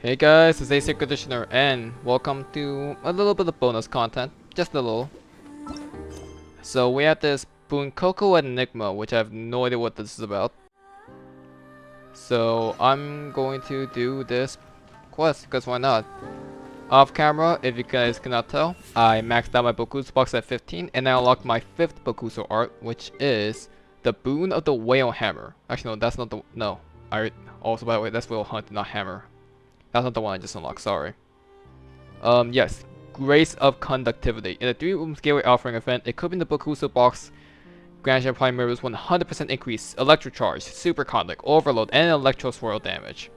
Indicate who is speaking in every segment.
Speaker 1: Hey guys, it's ACairconditioner and welcome to a little bit of bonus content, just a little. So we have this Bunkoku Enigma, which I have no idea what this is about. So I'm going to do this quest, because why not? Off camera, if you guys cannot tell, I maxed out my Bokusu box at 15 and I unlocked my 5th Bokusu art, which is the Boon of the Whale Hammer. Actually no, that's not the, no. Also by the way, that's Whale Hunt, not Hammer. That's not the one I just unlocked, sorry. Yes. Grace of Conductivity. In a 3-room gateway offering event, equipping the Bokusu box grants your prime members 100% increase electrocharge, super conduct, overload, and electro swirl damage.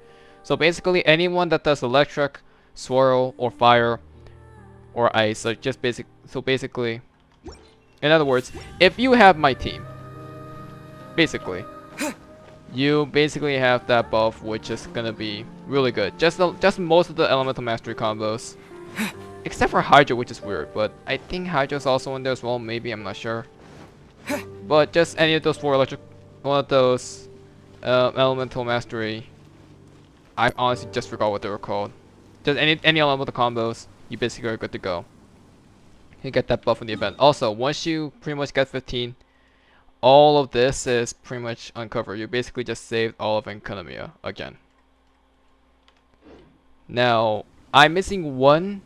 Speaker 1: So basically, anyone that does electric, swirl, or fire, or ice, so basically, in other words, if you have my team, basically, you basically have that buff, which is gonna be really good. Just most of the elemental mastery combos. Except for Hydra, which is weird, but I think Hydra's also in there as well, maybe, I'm not sure. But just any of those four one of those elemental mastery, I honestly just forgot what they were called. Just any elemental combos, you basically are good to go. You get that buff in the event. Also, once you pretty much get 15, all of this is pretty much uncovered. You basically just saved all of Enkanomiya again. Now, I'm missing one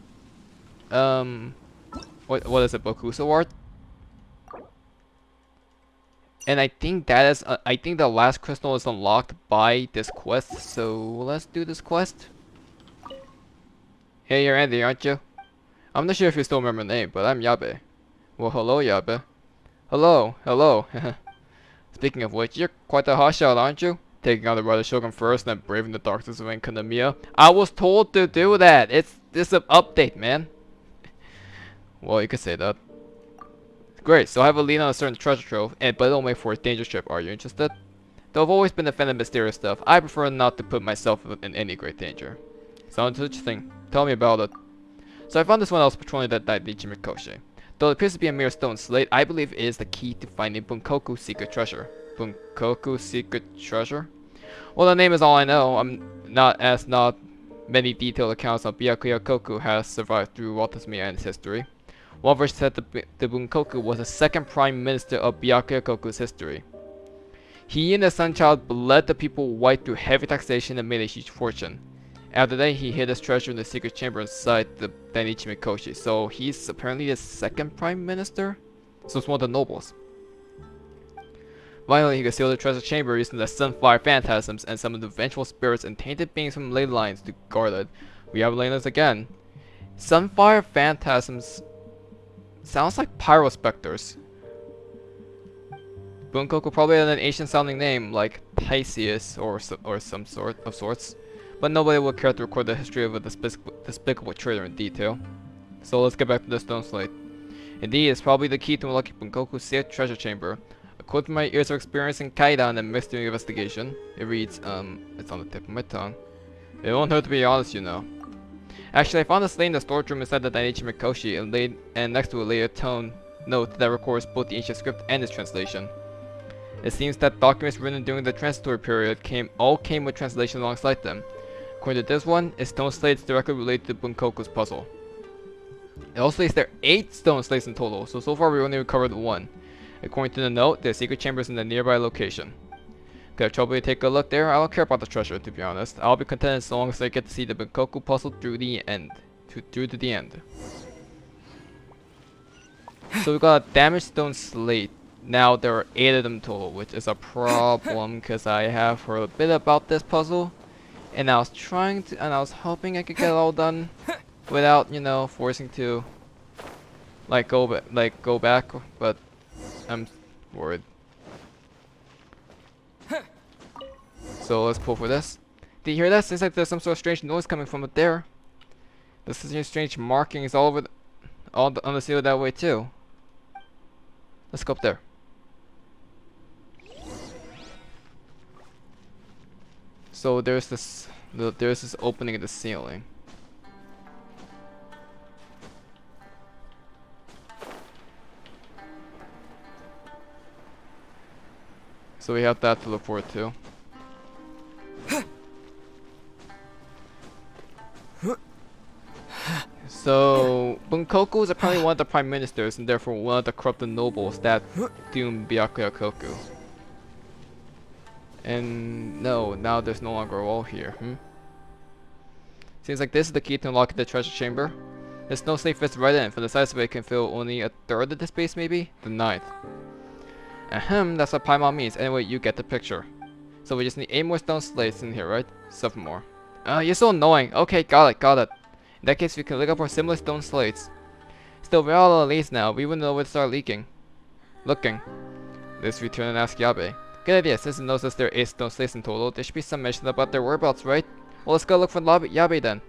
Speaker 1: what is it, Bokusu art? And I think that is I think the last crystal is unlocked by this quest, so let's do this quest. Hey, you're Andy, aren't you? I'm not sure if you still remember the name, but I'm Yabe. Well, hello, Yabe. Hello. Speaking of which, you're quite the hotshot, aren't you? Taking on the Brother Shogun first, and then braving the darkness of Enkanomiya. I was told to do that. It's an update, man. Well, you could say that. Great, so I have a lead on a certain treasure trove, but it'll make for a dangerous trip. Are you interested? Though I've always been a fan of mysterious stuff, I prefer not to put myself in any great danger. Sounds interesting. Tell me about it. So I found this when I was patrolling that Daiichi Mikoshi. Though it appears to be a mere stone slate, I believe it is the key to finding Bunkoku's secret treasure. Bunkoku's secret treasure? Well, the name is all I know. Not many detailed accounts of Byakuya has survived through Walt Disney and its history. One version said the Bunkoku was the second prime minister of Byakuyakoku's history. He and the Sun Child led the people white through heavy taxation and made a huge fortune. After that, he hid his treasure in the secret chamber inside the Daiichi Mikoshi. So he's apparently the second prime minister? So it's one of the nobles. Finally, he concealed the treasure chamber using the Sunfire phantasms and some of the vengeful spirits and tainted beings from ley lines to guard it. We have ley lines again. Sunfire phantasms sounds like pyrospecters. Bunkoku probably had an ancient sounding name like Theseus or some sort of sorts, but nobody would care to record the history of a despicable traitor in detail. So let's get back to the stone slate. Indeed, it's probably the key to unlocking Bunkoku's safe treasure chamber. According to my years of experience in Kaidan and mystery investigation, it reads, it's on the tip of my tongue. It won't hurt to be honest, you know. Actually, I found a slate in the storage room inside the Daiichi Mikoshi and next to a later tone note that records both the ancient script and its translation. It seems that documents written during the transitory period all came with translation alongside them. According to this one, its stone slates directly related to Bunkoku's puzzle. It also states there are 8 stone slates in total, so far we only recovered 1. According to the note, the secret chamber is in the nearby location. If trouble you take a look there, I don't care about the treasure, to be honest. I'll be content as long as I get to see the Bunkoku puzzle through the end. Through to the end. So we got a damaged stone slate. Now there are 8 of them total, which is a problem because I have heard a bit about this puzzle. And I was hoping I could get it all done without, you know, forcing to go back, but I'm worried. So let's pull for this. Did you hear that? Seems like there's some sort of strange noise coming from up there. There's strange markings all over on the ceiling that way too. Let's go up there. So there's this opening in the ceiling. So we have that to look forward to. So, Bunkoku is apparently one of the prime ministers and therefore one of the corrupted nobles that doomed Byakuya. And no, now there's no longer a wall here. Seems like this is the key to unlocking the treasure chamber. The snow slate fits right in. For the size of it, can fill only a third of the space, maybe? The ninth. Ahem, that's what Paimon means. Anyway, you get the picture. So we just need 8 more stone slates in here, right? 7 more. You're so annoying. Okay, got it. In that case, we can look up for similar stone slates. Still, we're all at least now. We wouldn't know where to start looking. Let's return and ask Yabe. Good idea. Since it knows that there are 8 stone slates in total, there should be some mention about their whereabouts, right? Well, let's go look for Yabe then.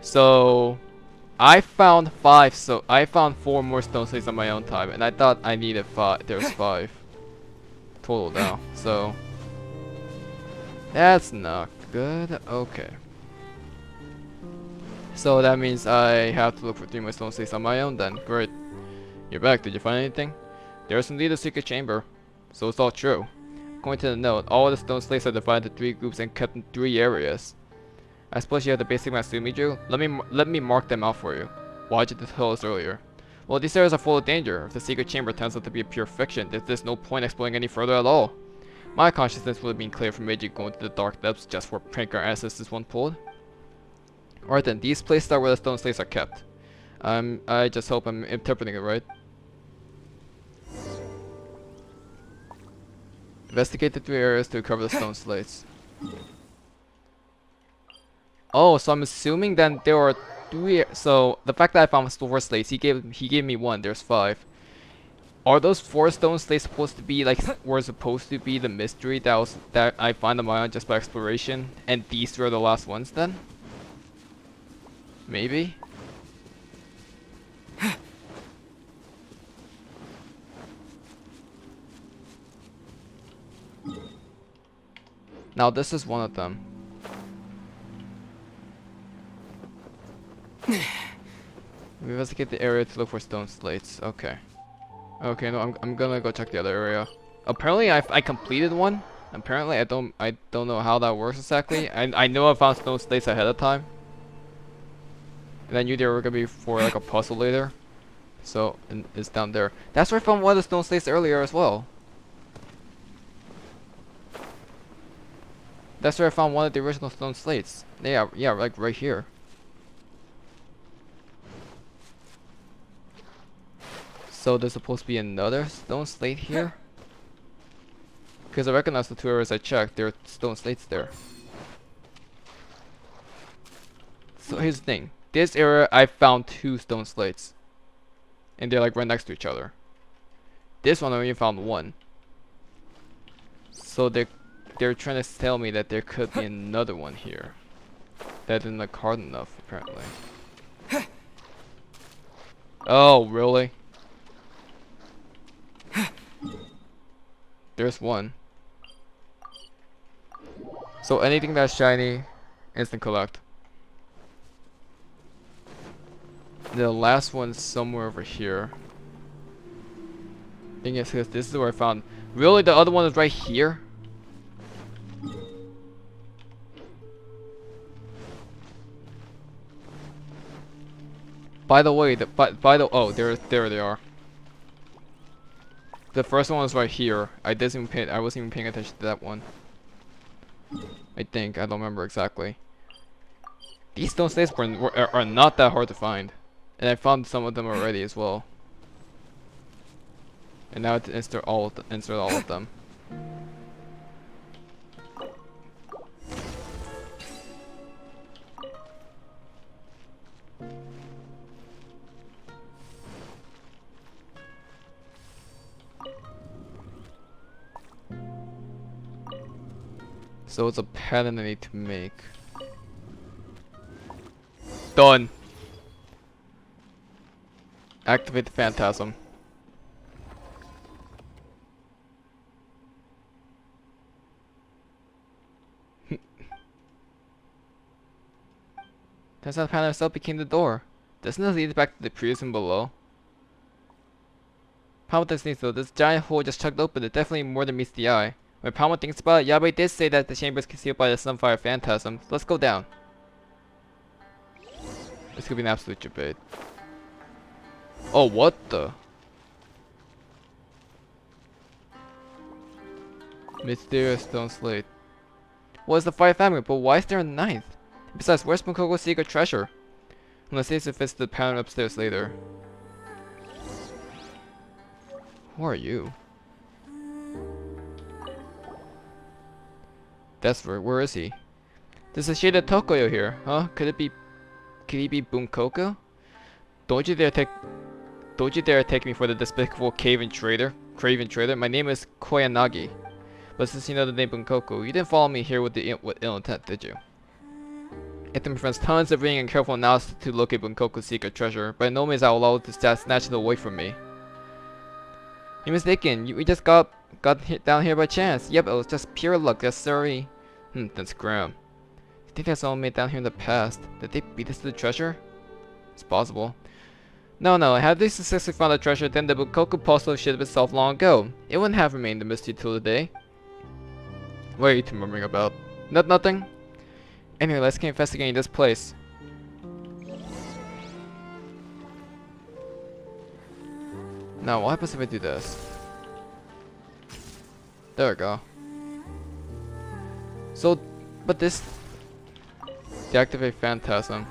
Speaker 1: So, I found 5. So I found 4 more stone slates on my own time, and I thought I needed 5. There's 5 total now. So that's not good. Okay. So that means I have to look for 3 more stone slates on my own then. Great. You're back. Did you find anything? There's indeed a secret chamber. So it's all true. According to the note, all the stone slates are divided into 3 groups and kept in 3 areas. I suppose you have the basic Matsumi drew? Let me mark them out for you. Why did you tell us earlier? Well, these areas are full of danger. If the secret chamber turns out to be a pure fiction, there's no point exploring any further at all. My consciousness would have been clear from Meiji going to the dark depths just for prank our ancestors one pulled. Alright then, these places are where the stone slates are kept. I just hope I'm interpreting it right. Investigate the 3 areas to recover the stone slates. Oh, so I'm assuming then there are 3. So the fact that I found 4 slates, he gave me 1. There's 5. Are those 4 stone slates supposed to be like were supposed to be the mystery that I find on my own just by exploration, and these 3 are the last ones then? Maybe. Now this is one of them. We investigate the area to look for stone slates. Okay. Okay, no, I'm gonna go check the other area. Apparently I completed one. Apparently I don't know how that works exactly. I know I found stone slates ahead of time. And I knew they were gonna be for like a puzzle later. So it's down there. That's where I found one of the stone slates earlier as well. That's where I found one of the original stone slates. Yeah, like right here. So there's supposed to be another stone slate here? Because I recognize the 2 areas I checked, there are stone slates there. So here's the thing. This area I found 2 stone slates. And they're like right next to each other. This one I only found 1. So they're trying to tell me that there could be another one here. That isn't like hard enough apparently. Oh, really? There's 1. So anything that's shiny, instant collect. The last one's somewhere over here. I think it's because this is where I found. Really, the other one is right here. By the way, oh, there they are. The first one was right here. I wasn't even paying attention to that one. I think I don't remember exactly. These stone slates are not that hard to find, and I found some of them already as well. And now to insert all of them. So it's a pattern I need to make. Done. Activate the phantasm. Turns out the pattern itself became the door. Doesn't this lead back to the prison below? Problem with this needs though, this giant hole just chugged open. It definitely more than meets the eye. When Palma thinks about it, Yabe did say that the chamber is concealed by the Sunfire Phantasm. Let's go down. This could be an absolute debate. Oh, what the? Mysterious stone slate. Well, it's the Fire Family, but why is there a ninth? Besides, where's Bunkoko's secret treasure? Unless it's if it's the pattern upstairs later. Who are you? That's where is he? There's a shaded Tokoyo here, huh? Could he be Bunkoko? Don't you dare take me for the despicable Craven traitor. My name is Koyanagi. But since you know the name Bunkoko, you didn't follow me here with ill intent, did you? It took my friends tons of reading and careful analysis to locate Bunkoko's secret treasure, but by no means I will allow it to snatch it away from me. You're mistaken. We just got down here by chance. Yep, it was just pure luck. That's sorry. That's grim. You think that's all made down here in the past? Did they beat us to the treasure? It's possible. No. Had they successfully found the treasure, then the Bukoku puzzle should have been solved long ago. It wouldn't have remained a mystery till today. What are you two murmuring about? Nothing. Anyway, let's keep investigating this place. Now, what happens if I do this? There we go. So, but this... Deactivate Phantasm.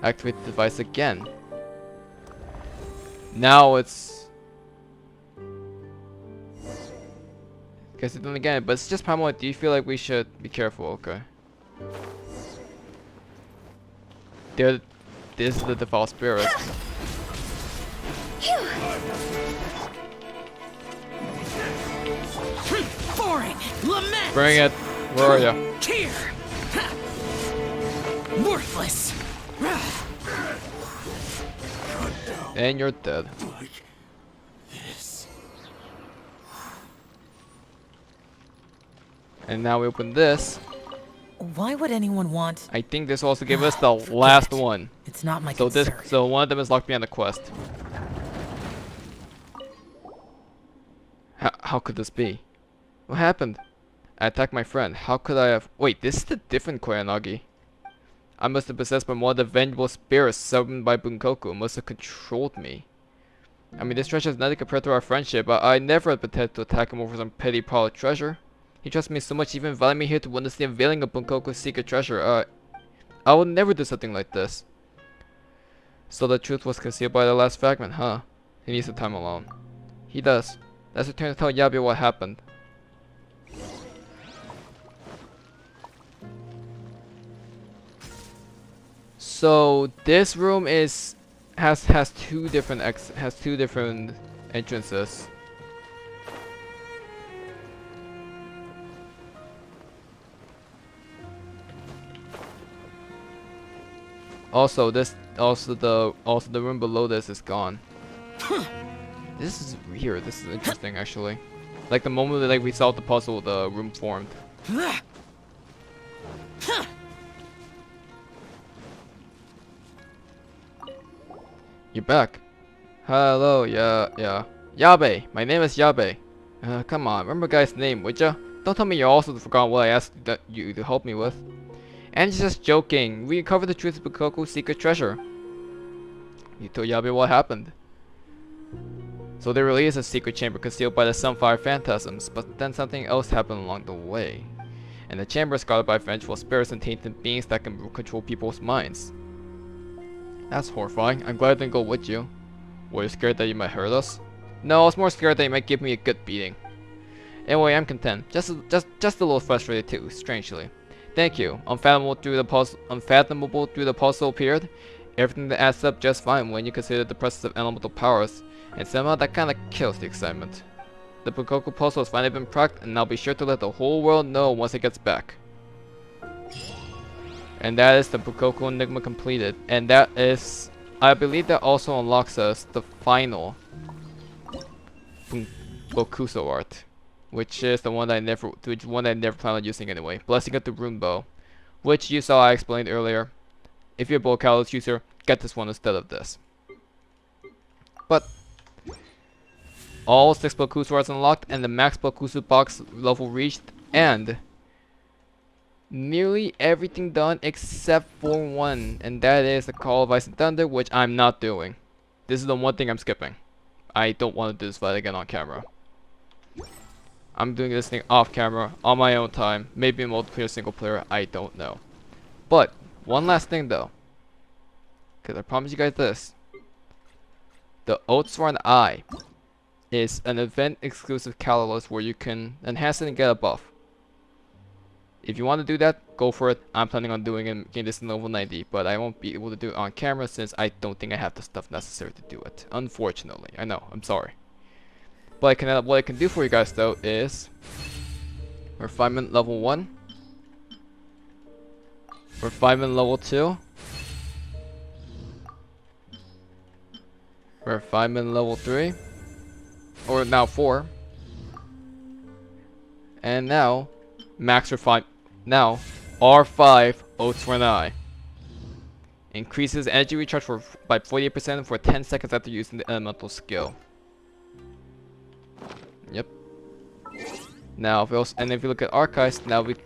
Speaker 1: Activate the device again. Now it's... Guess it's done again, but it's just Pamela. Do you feel like we should be careful? Okay. This is the default spirit.
Speaker 2: Boring. Lament.
Speaker 1: Bring it. Where are you?
Speaker 2: Here. Worthless.
Speaker 1: And you're dead.
Speaker 2: Like this.
Speaker 1: And now we open this.
Speaker 3: Why would anyone want?
Speaker 1: I think this also gave us the last one.
Speaker 3: It's not my
Speaker 1: So
Speaker 3: concern.
Speaker 1: so one of them is locked behind the quest. How could this be? What happened? I attacked my friend. How could I have... Wait, this is the different Koyanagi. I must have possessed by one of the vengeful spirits summoned by Bunkoku. It must have controlled me. I mean, this treasure is nothing compared to our friendship, but I never had pretended to attack him over some petty pile of treasure. He trusts me so much, he even invited me here to witness the unveiling of Bunkoku's secret treasure. I would never do something like this. So the truth was concealed by the last fragment, huh? He needs some time alone. He does. Let's return to tell Yabe what happened. So this room has two different entrances. Also the room below this is gone. This is weird. This is interesting actually. Like the moment that we solved the puzzle, the room formed. You're back. Hello, yeah. Yabe, my name is Yabe. Come on, remember guy's name, would ya? Don't tell me you also forgot what I asked you to help me with. And just joking. We uncovered the truth of Bukoku's secret treasure. You told Yabe what happened. So there really is a secret chamber concealed by the Sunfire Phantasms, but then something else happened along the way. And the chamber is guarded by vengeful spirits and tainted beings that can control people's minds. That's horrifying. I'm glad I didn't go with you. Were you scared that you might hurt us? No, I was more scared that you might give me a good beating. Anyway, I'm content. Just a little frustrated too, strangely. Thank you. Unfathomable through the puzzle appeared. Everything that adds up just fine when you consider the presence of elemental powers, and somehow that kinda kills the excitement. The Bukoku puzzle has finally been cracked, and I'll be sure to let the whole world know once it gets back. And that is the Bukoku Enigma completed. And that is... I believe that also unlocks us the final Bokuso art. Which is the one that I never plan on using anyway. Blessing of the Rune Bow. Which you saw I explained earlier. if you're a Bullet Catalyst user, get this one instead of this. But all 6 Bokusu are unlocked and the max Bokusu box level reached, and nearly everything done except for one, and that is the Call of Ice and Thunder, which I'm not doing. This is the one thing I'm skipping. I don't want to do this fight again on camera. I'm doing this thing off camera, on my own time, maybe in multiplayer, single player, I don't know. But, one last thing though, because I promise you guys this. The Oathsworn Eye is an event exclusive catalyst where you can enhance it and get a buff. If you want to do that, go for it. I'm planning on doing it, getting this in level 90, but I won't be able to do it on camera since I don't think I have the stuff necessary to do it. Unfortunately, I know, I'm sorry. But what I can do for you guys though is refinement level 1, refinement level 2, refinement level 3, or now 4, and now max refine. Now R5 Oathsworn Eye increases energy recharge by 48% for 10 seconds after using the elemental skill. Yep. Now, if you look at archives, if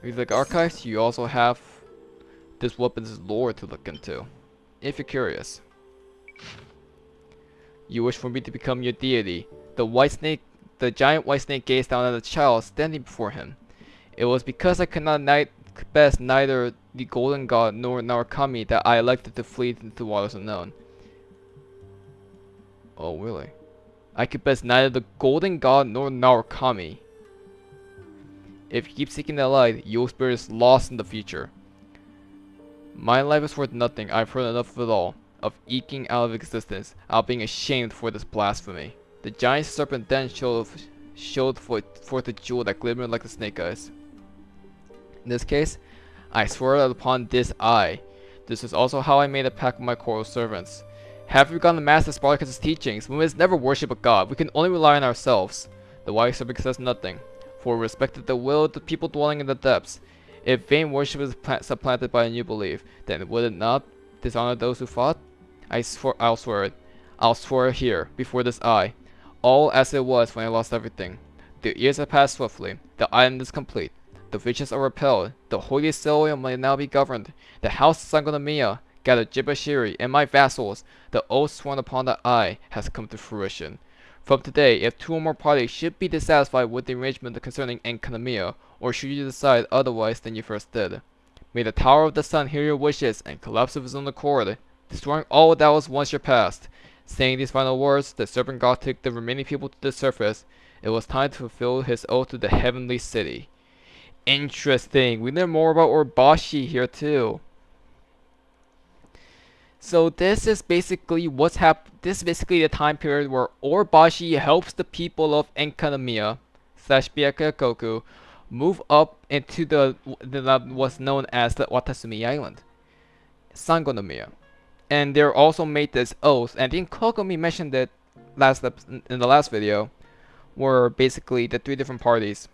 Speaker 1: you look at archives, you also have this weapon's lore to look into, if you're curious. You wish for me to become your deity. The giant white snake gazed down at the child standing before him. It was because I could not best neither the golden god nor Narukami that I elected to flee into the waters unknown. Oh, really? I could best neither the golden god nor Narukami. If you keep seeking that light, your spirit is lost in the future. My life is worth nothing. I've heard enough of it all. Of eking out of existence, out being ashamed for this blasphemy. The giant serpent then showed forth a jewel that glimmered like the snake eyes. In this case, I swear upon this eye. This is also how I made a pact with my coral servants. Have you forgotten the master Spartacus' teachings? We must never worship a god. We can only rely on ourselves. The wise serpent says nothing, for we respected the will of the people dwelling in the depths. If vain worship is supplanted by a new belief, then would it not dishonor those who fought? I'll swear it. I'll swear here, before this eye. All as it was when I lost everything. The years have passed swiftly. The island is complete. The visions are repelled. The holy soil may now be governed. The house of Sangonomiya, gathered Jibashiri, and my vassals, the oath sworn upon the eye, has come to fruition. From today, if 2 or more parties should be dissatisfied with the arrangement concerning Enkanomiya, or should you decide otherwise than you first did, may the Tower of the Sun hear your wishes and collapse of its own accord, destroying all that was once your past. Saying these final words, the serpent god took the remaining people to the surface. It was time to fulfill his oath to the heavenly city. Interesting. We learn more about Orbashi here too. So this is basically what's happened. This is basically the time period where Orbashi helps the people of Enkanomiya / Byakuyakoku move up into the what's known as the Watasumi Island, Sangonomiya. And they also made this oath, and I think Kokomi mentioned it in the last video, where basically the 3 different parties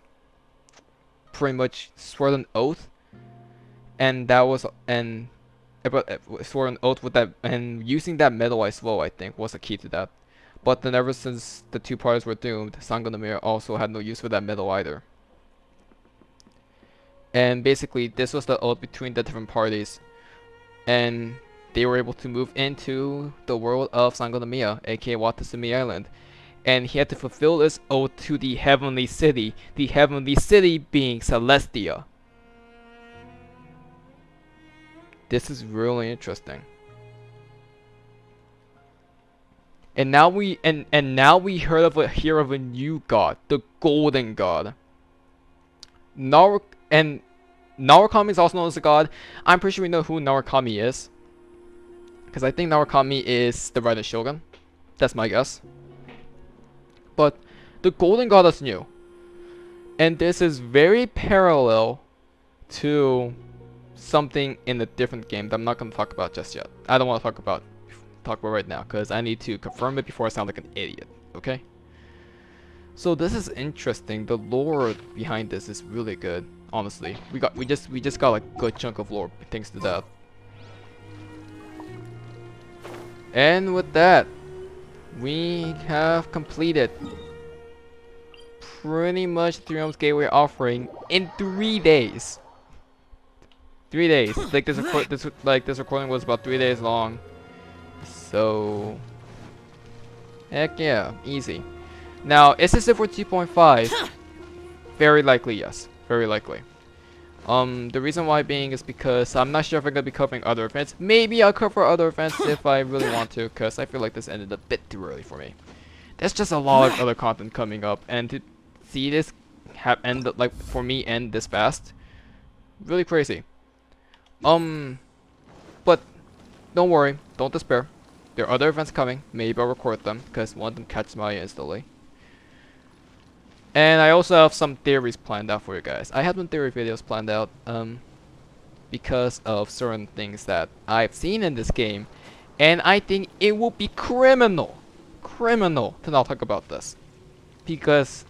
Speaker 1: pretty much swore an oath, and swore an oath with that, and using that metal ice flow, I think, was a key to that. But then ever since the 2 parties were doomed, Sangonomiya also had no use for that metal either. And basically, this was the oath between the different parties, and they were able to move into the world of Sangonomiya, aka Watasumi Island. And he had to fulfill this oath to the heavenly city being Celestia. This is really interesting. And now we hear of a new god, the Golden God. Narukami is also known as a god. I'm pretty sure we know who Narukami is, because I think Narukami is the Rising Shogun. That's my guess. But the Golden God is new. And this is very parallel to something in a different game that I'm not going to talk about just yet. I don't want to talk about right now, because I need to confirm it before I sound like an idiot. Okay? So this is interesting. The lore behind this is really good. Honestly, we just got like a good chunk of lore thanks to that. And with that, we have completed pretty much 3 Realms Gateway offering in 3 days. 3 days. Like this recording was about 3 days long. So heck yeah, easy. Now, is this it for 2.5? Very likely, yes. Very likely. The reason why being is because I'm not sure if I'm gonna be covering other events. Maybe I'll cover other events if I really want to, because I feel like this ended a bit too early for me. There's just a lot of other content coming up, and to see this end like for me end this fast, really crazy. But don't worry, don't despair. There are other events coming. Maybe I'll record them because one of them catches my eye instantly. And I also have some theories planned out for you guys. I have some theory videos planned out because of certain things that I've seen in this game, and I think it will be criminal to not talk about this, because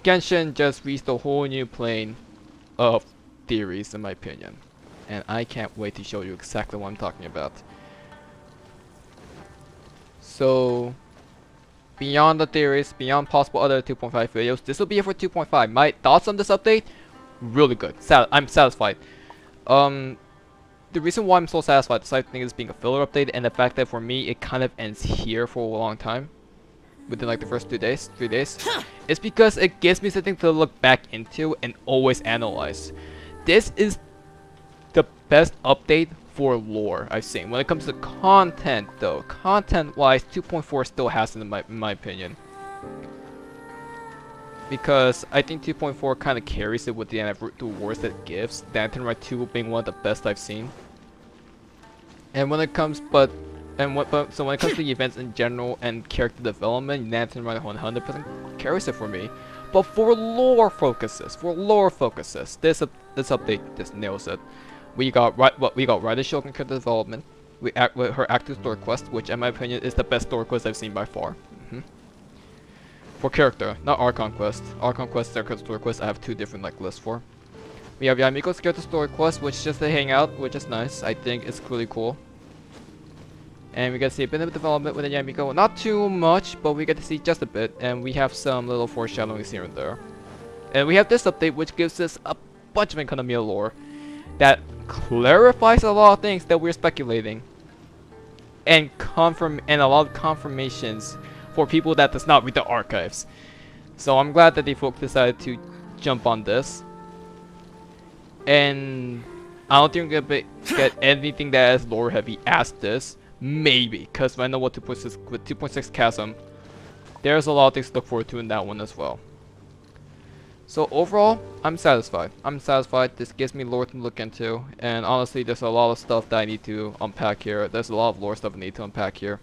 Speaker 1: Genshin just reached a whole new plane of theories in my opinion, and I can't wait to show you exactly what I'm talking about. So beyond the theories, beyond possible other 2.5 videos, this will be it for 2.5. My thoughts on this update? Really good. I'm satisfied. The reason why I'm so satisfied, aside from this being a filler update, and the fact that for me it kind of ends here for a long time, within like the first 3 days, is because it gives me something to look back into and always analyze. This is the best update for lore I've seen. When it comes to content though, content-wise, 2.4 still has it in my opinion. Because I think 2.4 kind of carries it with the rewards that it gives. Lantern Ride 2 being one of the best I've seen. And when it comes, so when it comes to the events in general and character development, Lantern Ride 100% carries it for me. But for lore focuses, this update just nails it. We got Rider Shogun character development. With her active story quest, which in my opinion is the best story quest I've seen by far. For character, not Archon quest. Archon quest and character story quest I have 2 different like lists for. We have Yamiko's character story quest, which is just a hangout, which is nice. I think it's really cool. And we get to see a bit of development with the Yamiko. Not too much, but we get to see just a bit. And we have some little foreshadowings here and there. And we have this update, which gives us a bunch of economy lore that clarifies a lot of things that we're speculating, and a lot of confirmations for people that does not read the archives. So I'm glad that they folks decided to jump on this. And I don't think we're gonna get anything that is lore heavy as this. Maybe, because I know what 2.6 with 2.6 Chasm, there's a lot of things to look forward to in that one as well. So overall, I'm satisfied. This gives me lore to look into, and honestly, there's a lot of stuff that I need to unpack here. There's a lot of lore stuff I need to unpack here.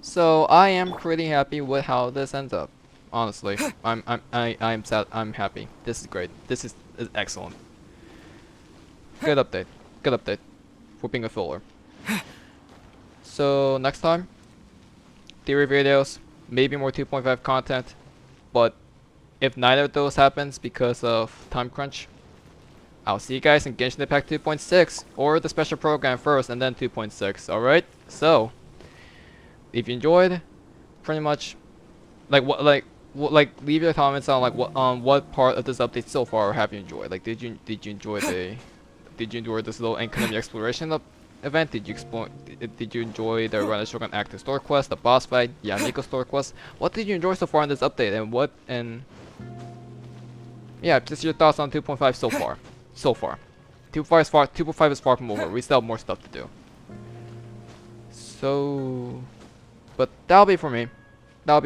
Speaker 1: So I am pretty happy with how this ends up. Honestly, I'm happy. This is great. This is excellent. Good update for being a filler. So next time, theory videos, maybe more 2.5 content, but if neither of those happens because of time crunch, I'll see you guys in Genshin Impact 2.6 or the special program first and then 2.6. Alright? So if you enjoyed, pretty much leave your comments on what part of this update so far have you enjoyed. Like did you enjoy this little economy exploration event? Did you enjoy the Rider Shogun active story quest, the boss fight, Yamiko story quest? What did you enjoy so far in this update, and yeah, just your thoughts on 2.5 so far. 2.5 is far from over. We still have more stuff to do. So, but that'll be for me. That's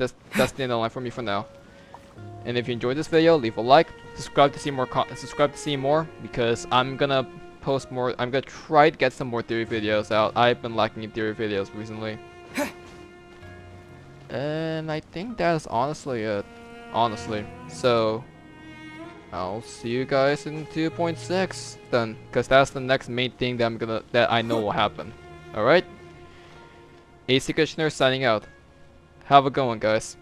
Speaker 1: the end of the line for me for now. And if you enjoyed this video, leave a like, subscribe to see more, because I'm gonna post more. I'm gonna try to get some more theory videos out. I've been lacking in theory videos recently. And I think that's honestly it. So I'll see you guys in 2.6 then, because that's the next main thing that I know will happen. Alright? ACairconditioner signing out. Have a good one, guys.